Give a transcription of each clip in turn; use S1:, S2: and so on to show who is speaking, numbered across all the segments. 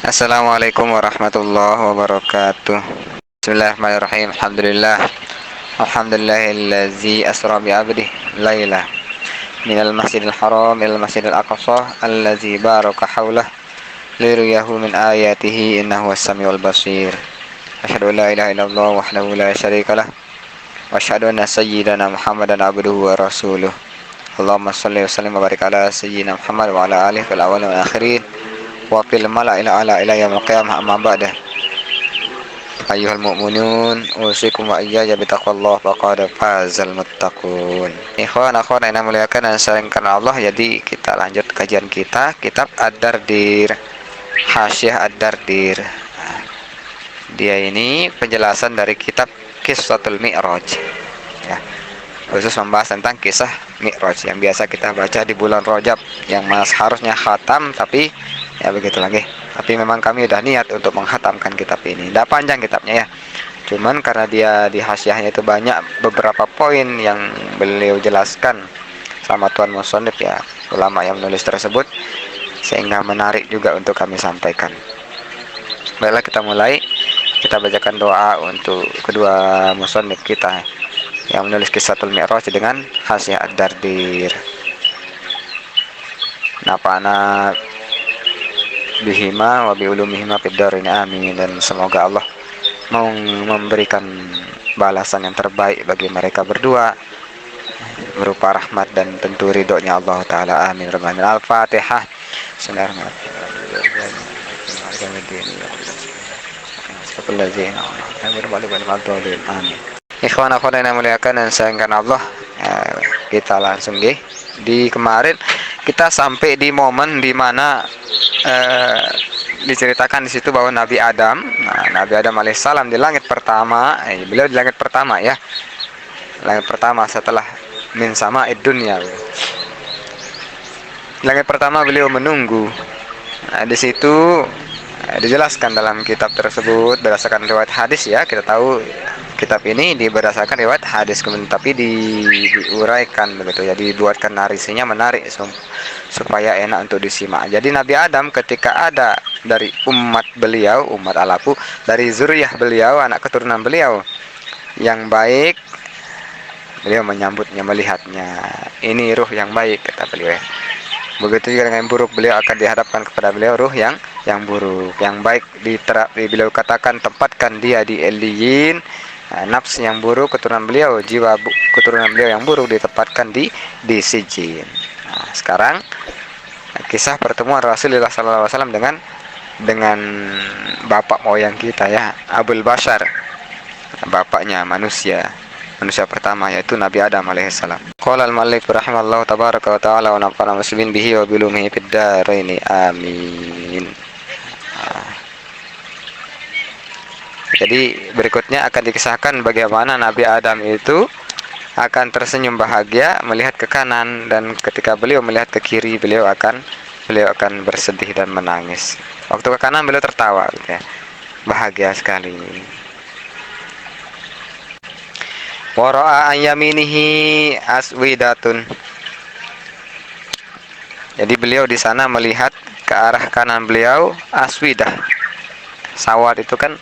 S1: Assalamualaikum warahmatullahi wabarakatuh. Bismillahirrahmanirrahim. Alhamdulillahillazi asra bi 'abdihi laila minal masjidil haram ilal masjidil aqsa allazi baraka haulah liyuriyahu min ayatihi innahu was-sami'ul basir. Asyhadu an la ilaha illallah wahdahu la syarikalah wa asyhadu anna sayyidana Muhammadan abduhu wa rasuluh. Allahumma shalli wa sallim wa barik ala sayyidina Muhammad wa ala alihi fil awwalin wal akhirin wa fil mala'il a'la ila yaumil qiyamah amma ba'da. Ayyuhal mu'minun usikum wa iyaya bitaqwallah faqad fazal muttaqun. Ikhwan akhwat yang muliakan dan sayangkan Allah, jadi kita lanjut kajian kita kitab Ad-Dardir, Hasyiah Ad-Dardir. Dia ini penjelasan dari kitab Qissatul Mi'raj ya, khusus membahas tentang kisah Mi'raj yang biasa kita baca di bulan Rajab, yang harusnya khatam tapi ya begitu lagi. Tapi memang kami udah niat untuk menghatamkan kitab ini. Tidak panjang kitabnya ya, cuman karena dia di hasyiahnya itu banyak beberapa poin yang beliau jelaskan sama tuan musonif ya, ulama yang menulis tersebut, sehingga menarik juga untuk kami sampaikan. Baiklah, kita mulai. Kita bacakan doa untuk kedua musonif kita yang menulis Qissatul Mi'raj dengan Hasyiah Ad-Dardir. Nafa'ana bihima wa biulumihima fid dharain amin. Dan semoga Allah mau memberikan balasan yang terbaik bagi mereka berdua berupa rahmat dan tentu ridhonya Allah Ta'ala, amin. Al-Fatihah. Bismillahirrahmanirrahim. Amin. Ikhwan akhwat yang muliakan dan sayangkan Allah, kita langsung di kemarin kita sampai di momen di mana diceritakan di situ bahwa Nabi Adam, Nabi Adam alaihissalam di langit pertama, beliau di langit pertama ya, langit pertama setelah min sama'id dunya. Langit pertama beliau menunggu. Di situ dijelaskan dalam kitab tersebut berdasarkan riwayat hadis ya. Kita tahu kitab ini berdasarkan riwayat hadis, tapi diuraikan begitu ya, dibuatkan narasinya menarik supaya enak untuk disimak. Jadi Nabi Adam ketika ada dari umat beliau, umat alaku, dari zuriyah beliau, anak keturunan beliau yang baik, beliau menyambutnya, melihatnya, ini ruh yang baik kata beliau. Begitu juga dengan buruk, beliau akan dihadapkan kepada beliau ruh yang buruk. Yang baik beliau katakan tempatkan dia di Eliyin. Nafs yang buruk keturunan beliau, jiwa keturunan beliau yang buruk ditempatkan di Sijin. Sekarang kisah pertemuan Rasulullah SAW dengan bapak moyang kita ya, Abul Bashar, bapaknya manusia pertama, yaitu Nabi Adam alaihissalam. Qala al-mu'allif rahimallahu tabaraka wa ta'ala wa nafa'ana muslimin bihi wa bilumihi fid dharain amin. Jadi berikutnya akan dikisahkan bagaimana Nabi Adam itu akan tersenyum bahagia melihat ke kanan, dan ketika beliau melihat ke kiri beliau akan bersedih dan menangis. Waktu ke kanan beliau tertawa gitu ya, bahagia sekali. Wara'a an yaminihi aswidatun. Jadi beliau di sana melihat ke arah kanan beliau aswidah. Sawat itu kan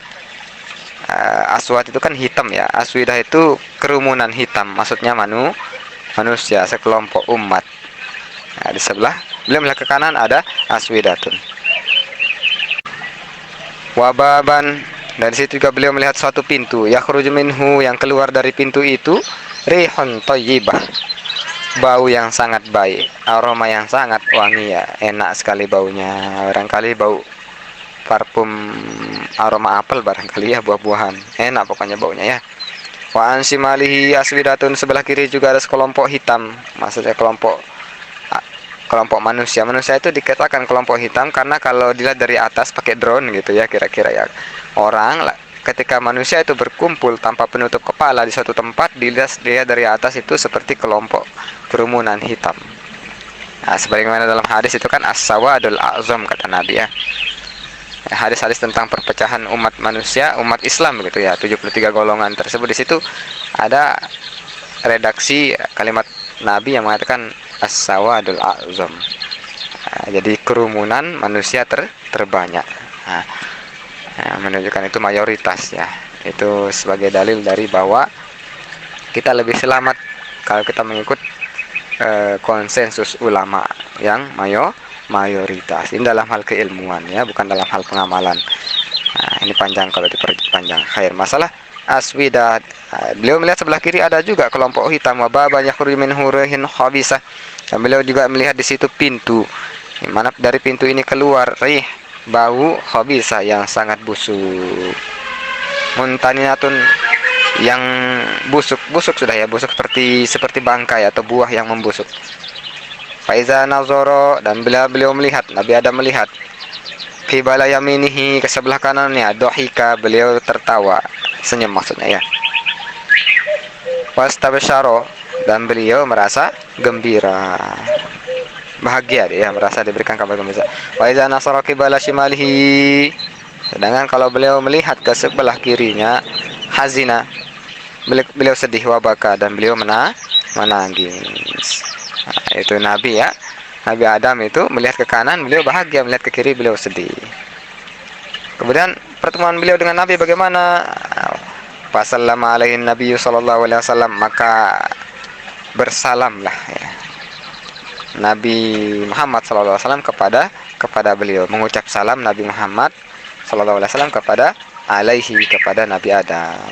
S1: aswad itu kan hitam ya. Aswidah itu kerumunan hitam, maksudnya manusia, sekelompok umat. Di sebelah beliau melihat ke kanan ada aswidatun. Wababan, dari situ juga beliau melihat suatu pintu, yakhruju minhu, yang keluar dari pintu itu rihun thayyibah, bau yang sangat baik, aroma yang sangat wangi ya, enak sekali baunya. Barangkali bau parfum aroma apel barangkali ya, buah-buahan, enak pokoknya baunya ya. Wa an shimalihi aswidatun, sebelah kiri juga ada sekelompok hitam, maksudnya kelompok manusia itu dikatakan kelompok hitam karena kalau dilihat dari atas pakai drone gitu ya, kira-kira ya, orang ketika manusia itu berkumpul tanpa penutup kepala di suatu tempat, dilihat dia dari atas itu seperti kelompok kerumunan hitam. Sebagaimana dalam hadis itu kan as-sawadul a'zam kata Nabi ya. Hadis-hadis tentang perpecahan umat manusia, umat Islam gitu ya, 73 golongan tersebut, di situ ada redaksi kalimat Nabi yang mengatakan as-sawadul a'zam. Jadi kerumunan manusia terbanyak. Nah, menunjukkan itu mayoritas ya. Itu sebagai dalil dari bahwa kita lebih selamat kalau kita mengikut konsensus ulama yang mayoritas. Ini dalam hal keilmuan ya, bukan dalam hal pengamalan. Nah, ini panjang kalau diperpanjang. Khair, masalah aswidat. Beliau melihat sebelah kiri ada juga kelompok hitam, wababa yakhruju min hurihin khabisah. Dan beliau juga melihat di situ pintu. Di mana dari pintu ini keluar bau khabisah yang sangat busuk. Muntaninatun, yang busuk sudah ya, busuk seperti bangkai atau buah yang membusuk. Faiza nazoro, dan bila beliau melihat, Nabi Adam melihat, qibala yaminihi, ke sebelah kanannya, dohika, beliau tertawa, senyum maksudnya ya. Wastabasyaro, dan beliau merasa gembira, bahagia dia, merasa diberikan kabar gembira. Faiza nasara qibala shimalihi, sedangkan kalau beliau melihat ke sebelah kirinya, hazina, beliau sedih, wabaka, dan beliau menangis. Nah, itu Nabi ya, Nabi Adam itu melihat ke kanan beliau bahagia, melihat ke kiri beliau sedih. Kemudian pertemuan beliau dengan Nabi bagaimana? Fasallama alaihi Nabi sallallahu alaihi wasallam, maka bersalamlah ya, Nabi Muhammad sallallahu alaihi wasallam kepada beliau, mengucap salam Nabi Muhammad sallallahu alaihi wasallam kepada Nabi Adam.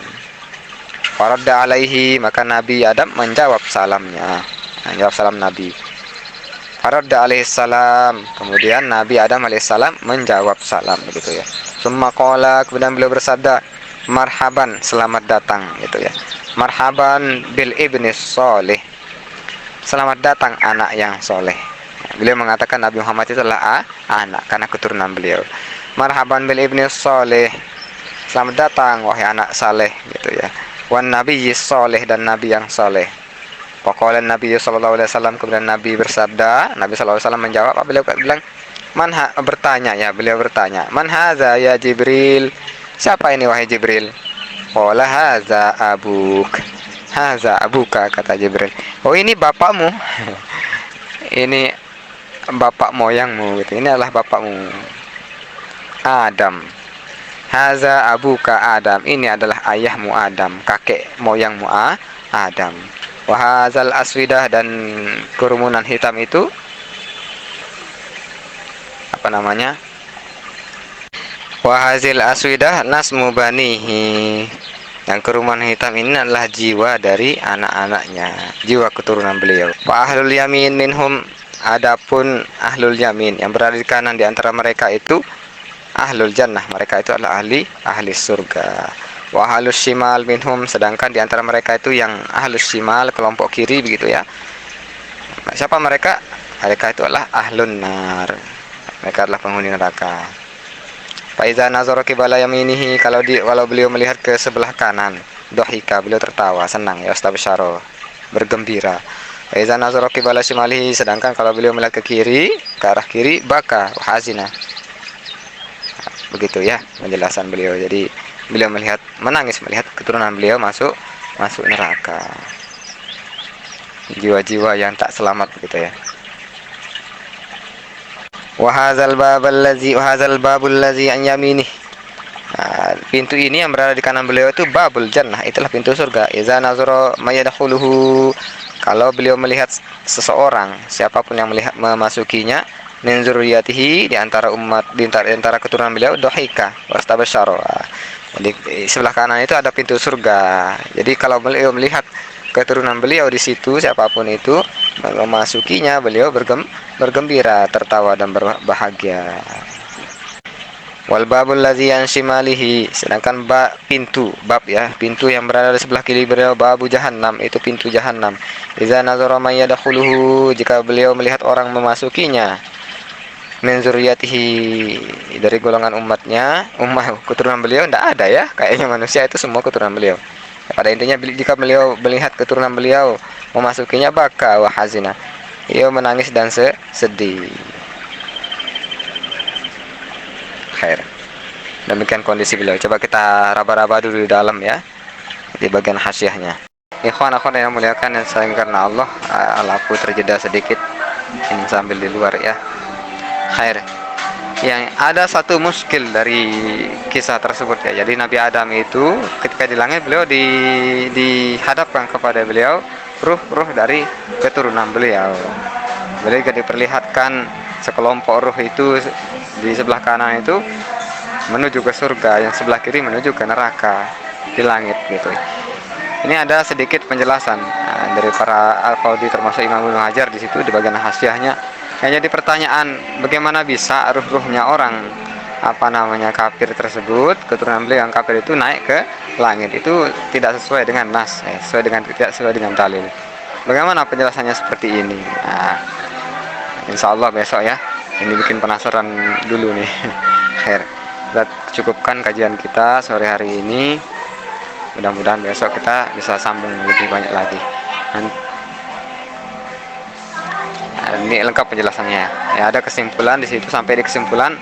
S1: Faradda alaihi, maka Nabi Adam menjawab salamnya, menjawab salam Nabi. Faradda alaihi salam, kemudian Nabi Adam alaihi salam menjawab salam begitu ya. Summa qala, kemudian beliau bersabda, marhaban, selamat datang gitu ya. Marhaban bil ibnis soleh, selamat datang anak yang soleh. Beliau mengatakan Nabi Muhammad itu adalah anak karena keturunan beliau. Marhaban bil ibnis soleh, selamat datang wahai anak saleh gitu ya. Wan nabiyyi soleh, dan nabi yang soleh. Pokoknya Nabi sallallahu alaihi wasallam, kemudian Nabi bersabda, Nabi sallallahu alaihi wasallam menjawab, beliau bilang, bertanya ya, beliau bertanya, man haza ya Jibril, siapa ini wahai Jibril? Qala haza abuk, haza abuka, kata Jibril, oh ini bapakmu. Ini bapak moyangmu gitu, ini adalah bapakmu Adam. Haza abuka Adam, ini adalah ayahmu Adam, kakek moyangmu Adam. Wahazal aswidah, dan kerumunan hitam itu apa namanya? Wahazil aswidah nasmu banihi, yang kerumunan hitam ini adalah jiwa dari anak-anaknya, jiwa keturunan beliau. Wa ahlul yamin minhum, adapun ahlul yamin yang berada di kanan di antara mereka itu ahlul jannah, mereka itu adalah ahli surga. Wa ahlus shimal minhum, sedangkan di antara mereka itu yang ahlus shimal, kelompok kiri begitu ya. Siapa mereka? Mereka itu adalah ahlun nar, mereka adalah penghuni neraka. Faiza nazara qibala yaminihi, kalau beliau melihat ke sebelah kanan, dohika, beliau tertawa, senang ya, wastabasyara, bergembira. Faiza nazara qibala shimalihi, sedangkan kalau beliau melihat ke kiri, ke arah kiri, baka hazina. Begitu ya penjelasan beliau. Jadi beliau menangis melihat keturunan beliau masuk neraka, jiwa-jiwa yang tak selamat gitu ya. Wahazal babul ladzi an yaminih, pintu ini yang berada di kanan beliau itu babul jannah, itulah pintu surga. Iza nazara mayadkhuluhu, kalau beliau melihat seseorang, siapapun yang memasukinya, min zurriyatihi, di antara keturunan beliau, dohika wastabasyara. Di sebelah kanan itu ada pintu surga. Jadi kalau beliau melihat keturunan beliau di situ, siapapun itu memasukinya, beliau bergembira, tertawa dan berbahagia. Wal babul ladzi an shimalihi, sedangkan pintu yang berada di sebelah kiri beliau, babu jahannam, itu pintu jahannam. Iza nazara may yadkhuluhu, jika beliau melihat orang memasukinya, min zurriyatihi, dari golongan keturunan beliau tidak ada ya, kayaknya manusia itu semua keturunan beliau. Pada intinya jika beliau melihat keturunan beliau memasukinya, baka wa hazina, ia menangis dan sedih. Khair. Demikian kondisi beliau. Coba kita raba-raba dulu di dalam ya, di bagian hasyiahnya. Ikhwan yang muliakan yang sayang karena Allah, aku terjeda sedikit ini sambil di luar ya. Khair. Yang ada satu muskil dari kisah tersebut ya. Jadi Nabi Adam itu ketika di langit beliau dihadapkan kepada beliau ruh-ruh dari keturunan beliau. Beliau juga diperlihatkan sekelompok ruh itu di sebelah kanan itu menuju ke surga, yang sebelah kiri menuju ke neraka di langit gitu. Ini ada sedikit penjelasan dari para Al-Qadhi termasuk Imam Ibnu Hajar di situ di bagian hasyiahnya. Yang jadi pertanyaan, bagaimana bisa ruh-ruhnya orang kafir tersebut, keturunan beliau yang kafir itu naik ke langit? Itu tidak sesuai dengan nas, tidak sesuai dengan dalil. Bagaimana penjelasannya seperti ini? Nah, insya Allah besok ya. Ini bikin penasaran dulu nih. Kita cukupkan kajian kita sore hari ini. Mudah-mudahan besok kita bisa sambung lebih banyak lagi. Ini lengkap penjelasannya. Ya, ada kesimpulan di situ, sampai di kesimpulan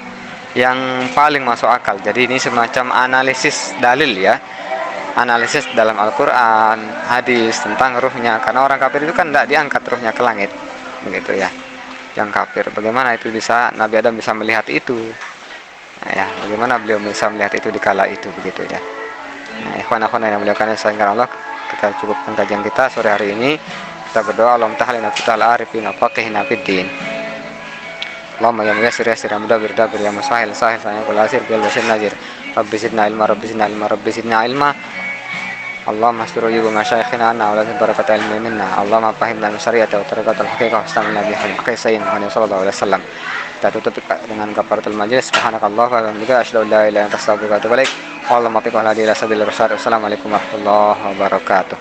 S1: yang paling masuk akal. Jadi ini semacam analisis dalil ya. Analisis dalam Al-Qur'an, hadis tentang ruhnya. Karena orang kafir itu kan tidak diangkat ruhnya ke langit. Begitu ya. Yang kafir, bagaimana itu bisa Nabi Adam bisa melihat itu? Nah, ya, bagaimana beliau bisa melihat itu di kala itu begitu ya. Nah, ikhwan-ikhwan yang muliakan sayang Allah, kita cukupkan kajian kita sore hari ini. Kita berdoa, Allahumma tahlina fital arifin wa faqihna fid din. Allahumma ya muyassir yassir ya mudabbir dabbir ya musahil sahil ya qul asir bil basir nazir. Rabbi zidna ilma rabbi zidna ilma rabbi zidna ilma. Allahumma asturu yubu masyayikhina anna wa la barakata ilmi minna. Allahumma fahimna syari'ata wa tariqatal haqiqah wa istamna bihi qasayin Muhammad sallallahu alaihi wasallam. Kita tutup dengan kafaratul majlis. Subhanakallah wa bihamdika asyhadu an la ilaha illa anta astaghfiruka wa atubu ilaik. Allahumma taqabbal ila sabil rasyad. Wassalamualaikum warahmatullahi wabarakatuh.